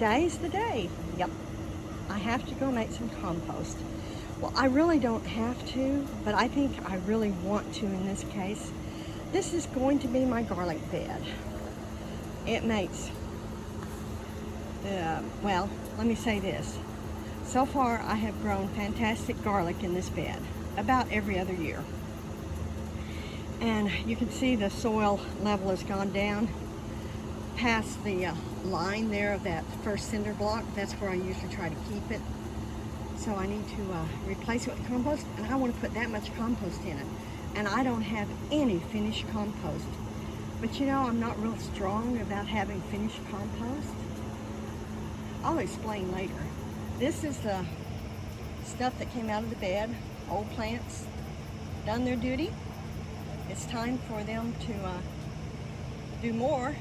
today's the day. Yep, I have to go make some compost. Well, I really don't have to, but I think I really want to in this case. This is going to be my garlic bed. It makes, well, let me say this. So far, I have grown fantastic garlic in this bed, about every other year. And you can see the soil level has gone down past the line there of that first cinder block. That's where I usually try to keep it. So I need to replace it with compost, and I want to put that much compost in it. And I don't have any finished compost. But you know, I'm not real strong about having finished compost. I'll explain later. This is the stuff that came out of the bed. Old plants done their duty. It's time for them to do more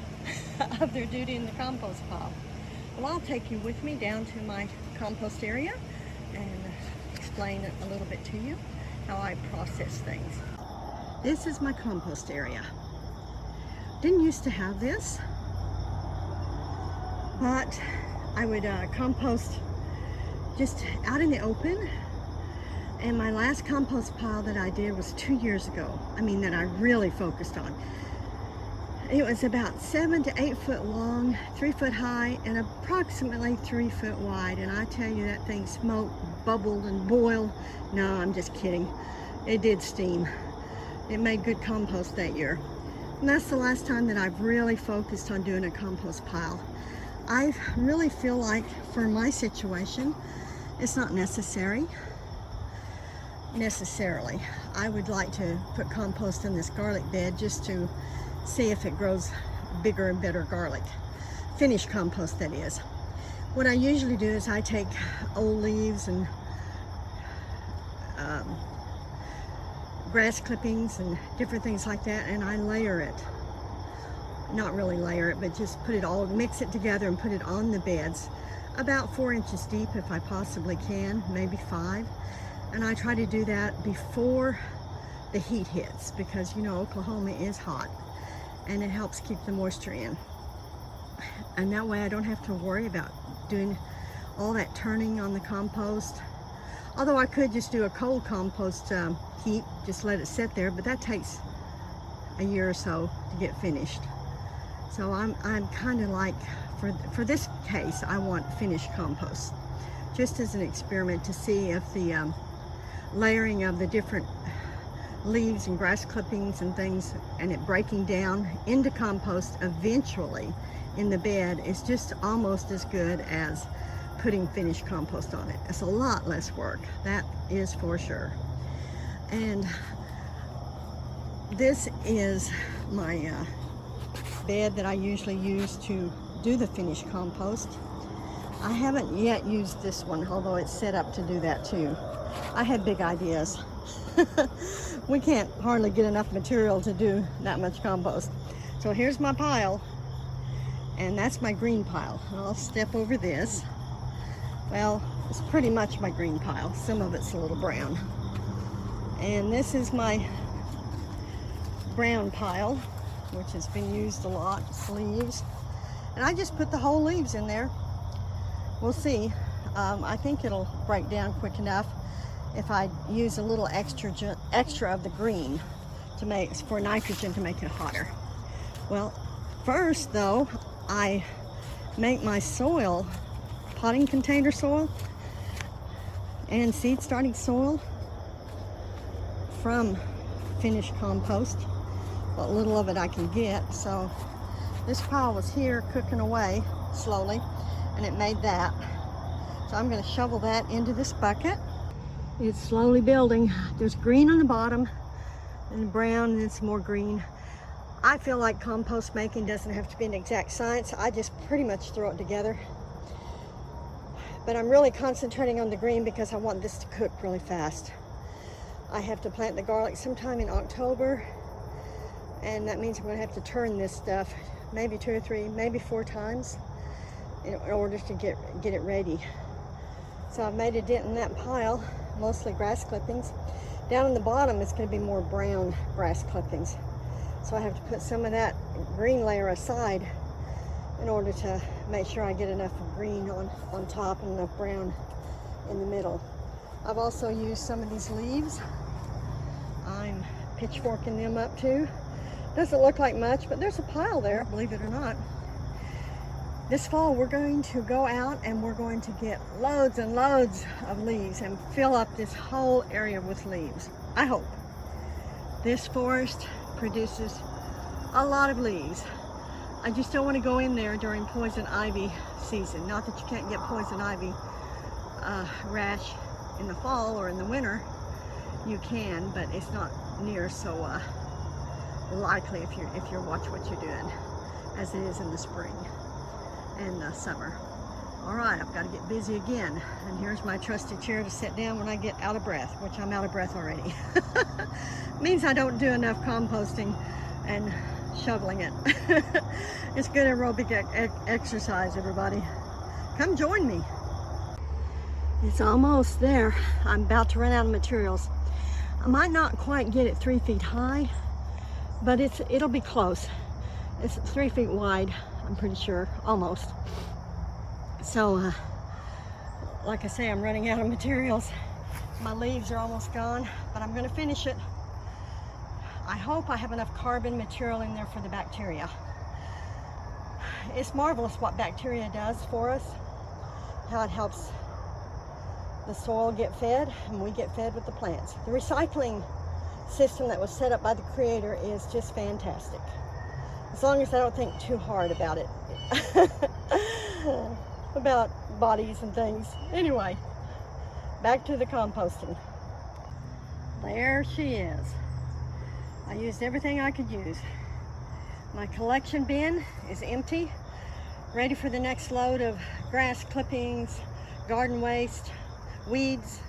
of their duty in the compost pile. Well, I'll take you with me down to my compost area and explain a little bit to you how I process things. This is my compost area. Didn't used to have this, but I would compost just out in the open. And my last compost pile that I did was 2 years ago. I mean, that I really focused on. It was about 7 to 8 foot long, 3 foot high, and approximately 3 foot wide. And I tell you, that thing smoked, bubbled, and boiled. No, I'm just kidding. It did steam. It made good compost that year. And that's the last time that I've really focused on doing a compost pile. I really feel like for my situation, it's not necessarily. I would like to put compost in this garlic bed just to see if it grows bigger and better garlic. Finished compost, that is. What I usually do is I take old leaves and grass clippings and different things like that, and I layer it. Not really layer it, but just put it all, mix it together and put it on the beds, about 4 inches deep if I possibly can, maybe 5. And I try to do that before the heat hits, because you know Oklahoma is hot and it helps keep the moisture in. And that way I don't have to worry about doing all that turning on the compost. Although I could just do a cold compost heap, just let it sit there, but that takes a year or so to get finished. So I'm kind of like, for this case, I want finished compost, just as an experiment to see if the layering of the different leaves and grass clippings and things, and it breaking down into compost eventually in the bed, is just almost as good as putting finished compost on it. It's a lot less work, that is for sure. And this is my bed that I usually use to do the finished compost. I haven't yet used this one, although it's set up to do that too. I had big ideas. We can't hardly get enough material to do that much compost. So here's my pile, and that's my green pile. I'll step over this. Well, it's pretty much my green pile. Some of it's a little brown. And this is my brown pile, which has been used a lot. It's leaves. And I just put the whole leaves in there. We'll see. I think it'll break down quick enough if I use a little extra of the green to make, for nitrogen, to make it hotter. Well, first though, I make my soil, potting container soil and seed starting soil, from finished compost, what little of it I can get. So this pile was here cooking away slowly, and it made that. So I'm going to shovel that into this bucket. It's slowly building. There's green on the bottom and brown, and it's more green. I feel like compost making doesn't have to be an exact science. I just pretty much throw it together. But I'm really concentrating on the green because I want this to cook really fast. I have to plant the garlic sometime in October, and that means I'm going to have to turn this stuff maybe 2 or 3, maybe 4 times in order to get it ready. So I've made a dent in that pile, mostly grass clippings. Down in the bottom it's going to be more brown grass clippings. So I have to put some of that green layer aside in order to make sure I get enough green on top and enough brown in the middle. I've also used some of these leaves. I'm pitchforking them up too. Doesn't look like much, but there's a pile there, believe it or not. This fall we're going to go out and we're going to get loads and loads of leaves and fill up this whole area with leaves. I hope. This forest produces a lot of leaves. I just don't want to go in there during poison ivy season. Not that you can't get poison ivy rash in the fall or in the winter. You can, but it's not near so likely if you watch what you're doing as it is in the spring and the summer. All right, I've got to get busy again, and here's my trusty chair to sit down when I get out of breath, which I'm out of breath already. Means I don't do enough composting and shoveling it. It's good aerobic exercise, everybody. Come join me. It's almost there. I'm about to run out of materials. I might not quite get it 3 feet high, but it'll be close. It's 3 feet wide, I'm pretty sure, almost. So, like I say, I'm running out of materials. My leaves are almost gone, but I'm gonna finish it. I hope I have enough carbon material in there for the bacteria. It's marvelous what bacteria does for us, how it helps the soil get fed and we get fed with the plants. The recycling system that was set up by the Creator is just fantastic. As long as I don't think too hard about it. About bodies and things. Anyway, back to the composting. There she is. I used everything I could use. My collection bin is empty, ready for the next load of grass clippings, garden waste, weeds,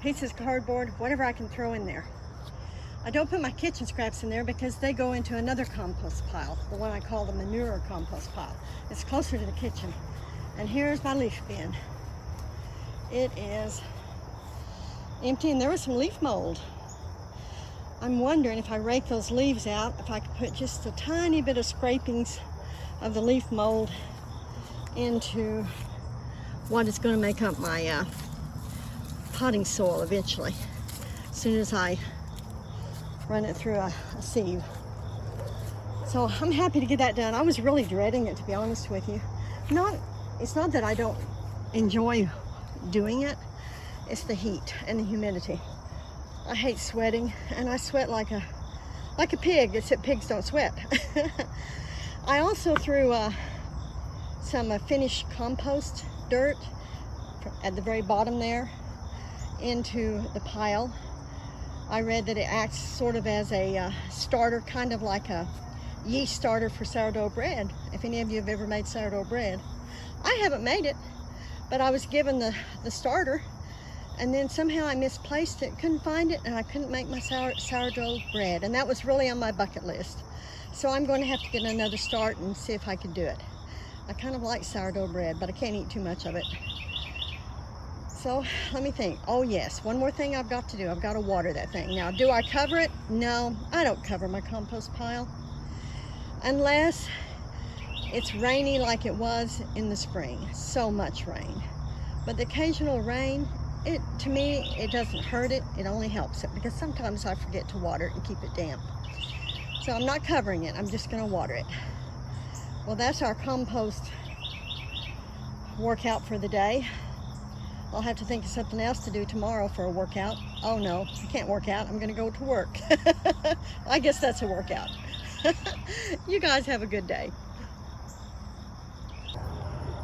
pieces of cardboard, whatever I can throw in there. I don't put my kitchen scraps in there because they go into another compost pile, the one I call the manure compost pile. It's closer to the kitchen. And here's my leaf bin. It is empty, and there was some leaf mold. I'm wondering if I rake those leaves out, if I could put just a tiny bit of scrapings of the leaf mold into what is going to make up my potting soil eventually, as soon as I run it through a sieve. So I'm happy to get that done. I was really dreading it, to be honest with you. It's not that I don't enjoy doing it, it's the heat and the humidity. I hate sweating, and I sweat like a pig, except pigs don't sweat. I also threw some finished compost dirt at the very bottom there into the pile. I read that it acts sort of as a starter, kind of like a yeast starter for sourdough bread, if any of you have ever made sourdough bread. I haven't made it, but I was given the starter, and then somehow I misplaced it, couldn't find it, and I couldn't make my sourdough bread, and that was really on my bucket list. So I'm going to have to get another start and see if I can do it. I kind of like sourdough bread, but I can't eat too much of it. So let me think. Oh yes, one more thing I've got to do. I've got to water that thing. Now, do I cover it? No, I don't cover my compost pile unless it's rainy like it was in the spring. So much rain. But the occasional rain, to me, it doesn't hurt it. It only helps it, because sometimes I forget to water it and keep it damp. So I'm not covering it. I'm just going to water it. Well, that's our compost workout for the day. I'll have to think of something else to do tomorrow for a workout. Oh no, I can't work out. I'm going to go to work. I guess that's a workout. You guys have a good day.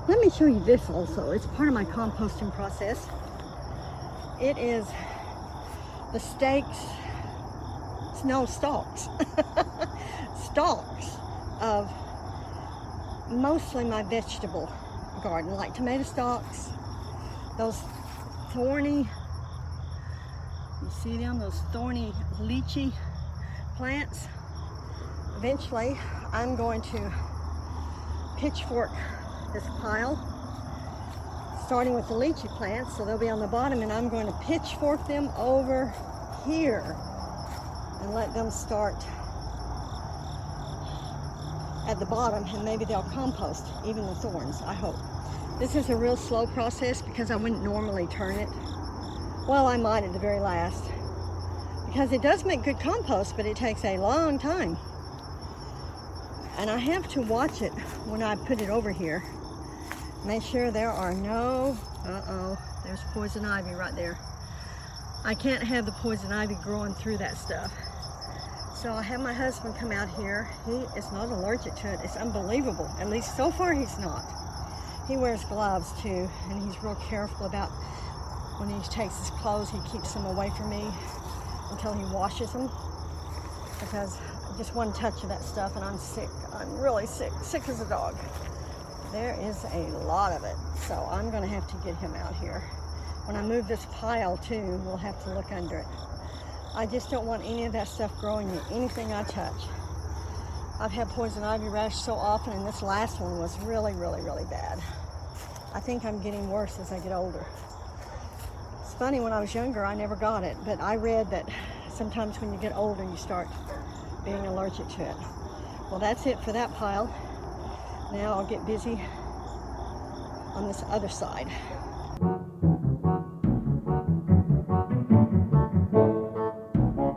Let me show you this also. It's part of my composting process. It is the stalks of mostly my vegetable garden, like tomato stalks, those thorny, you see them, those thorny lychee plants. Eventually, I'm going to pitchfork this pile, starting with the lychee plants, so they'll be on the bottom, and I'm going to pitchfork them over here and let them start at the bottom, and maybe they'll compost even the thorns, I hope. This is a real slow process because I wouldn't normally turn it. Well, I might at the very last, because it does make good compost, but it takes a long time. And I have to watch it when I put it over here. Make sure there are no, there's poison ivy right there. I can't have the poison ivy growing through that stuff. So I have my husband come out here. He is not allergic to it. It's unbelievable. At least so far he's not. He wears gloves too, and he's real careful about when he takes his clothes, he keeps them away from me until he washes them, because just one touch of that stuff and I'm sick. I'm really sick, sick as a dog. There is a lot of it, so I'm gonna have to get him out here. When I move this pile too, we'll have to look under it. I just don't want any of that stuff growing in anything I touch. I've had poison ivy rash so often, and this last one was really, really, really bad. I think I'm getting worse as I get older. It's funny, when I was younger, I never got it, but I read that sometimes when you get older, you start being allergic to it. Well, that's it for that pile. Now I'll get busy on this other side.